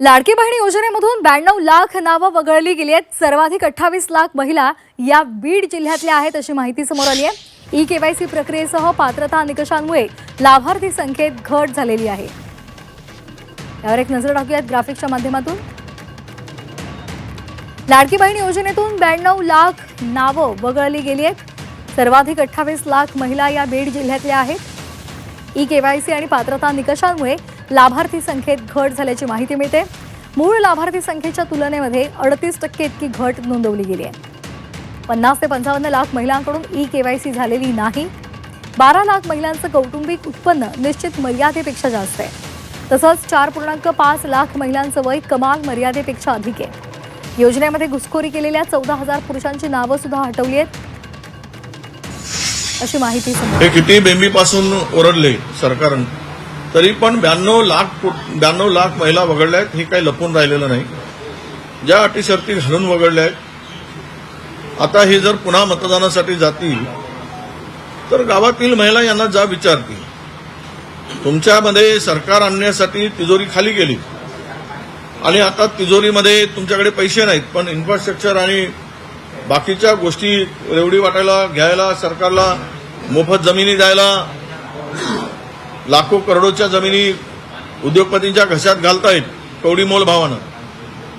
लाडकी बहीण योजनेमधून 92 लाख नावं वगळली गेली आहेत। सर्वाधिक 28 लाख महिला या बीड जिल्ह्यातल्या आहेत अशी माहिती समोर आली आहे। ई-केवायसी प्रक्रियेसह पात्रता निकषांमुळे लाभार्थी संख्येत घट झालेली आहे। यावर एक नजर टाकूयात ग्राफिक्सच्या माध्यमातून। लाडकी बहीण योजनेतून 92 लाख नावं वगळली गेली आहेत। सर्वाधिक 28 लाख महिला या बीड जिल्ह्यातल्या आहेत। ई-केवायसी आणि पात्रता निकषांमुळे लाभार्थी संख्येत घट झाल्याची माहिती मिळते। मूळ लाभार्थी संख्येच्या तुलनेमध्ये 38% इतकी घट नोंदवली गेली आहे। 50 ते 55 लाख महिलांकडून ई-केवायसी झालेली नाही। 12 लाख महिलांचं कौटुंबिक उत्पन्न निश्चित मर्यादेपेक्षा जास्त आहे। तसंच 4.5 लाख महिलांचं वय कमाल मर्यादेपेक्षा अधिक आहे। योजनेमध्ये घुसखोरी केलेल्या 14,000 पुरुषांची नावं सुद्धा हटवली आहेत अशी माहिती समोर। हे किती बेंबीपासून ओरडले सरकारनं, तरी पण 92 लाख महिला वगळल्या आहेत। हे काही लपून राहिलेलं नाही। ज्या अटी शर्ती घालून वगळल्या आहेत, आता हे जर पुन्हा मतदानासाठी जातील तर गावातील महिला यांना जा विचारतील। तुमच्यामध्ये सरकार आणण्यासाठी तिजोरी खाली गेली आणि आता तिजोरीमध्ये तुमच्याकडे पैसे नाहीत, पण इन्फ्रास्ट्रक्चर आणि बाकीच्या गोष्टी रेवडी वाटायला घ्यायला, सरकारला मोफत जमिनी द्यायला, लाखो करोडोच्या जमिनी उद्योगपतींच्या घशात घालतायत कवडी मोल भावानं।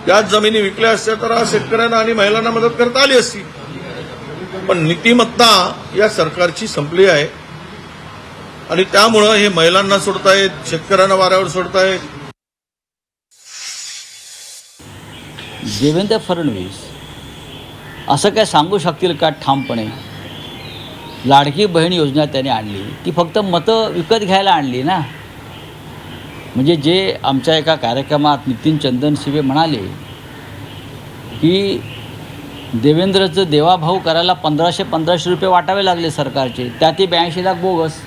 त्याच जमिनी विकल्या असत्या तर शेतकऱ्यांना आणि महिलांना मदत करता आली असती। पण नीतिमत्ता या सरकारची संपली आहे आणि त्यामुळं हे महिलांना सोडतायत, शेतकऱ्यांना वाऱ्यावर सोडतायत। देवेंद्र फडणवीस असं काय सांगू शकतील का ठामपणे? लाडकी बहीण योजना त्याने आणली, ती फक्त मतं विकत घ्यायला आणली ना। म्हणजे जे आमच्या एका कार्यक्रमात नितीन चंदनशिवे म्हणाले की देवेंद्रचं देवाभाऊ करायला 1500 रुपये वाटावे लागले सरकारचे, त्यात 82 लाख बोगस।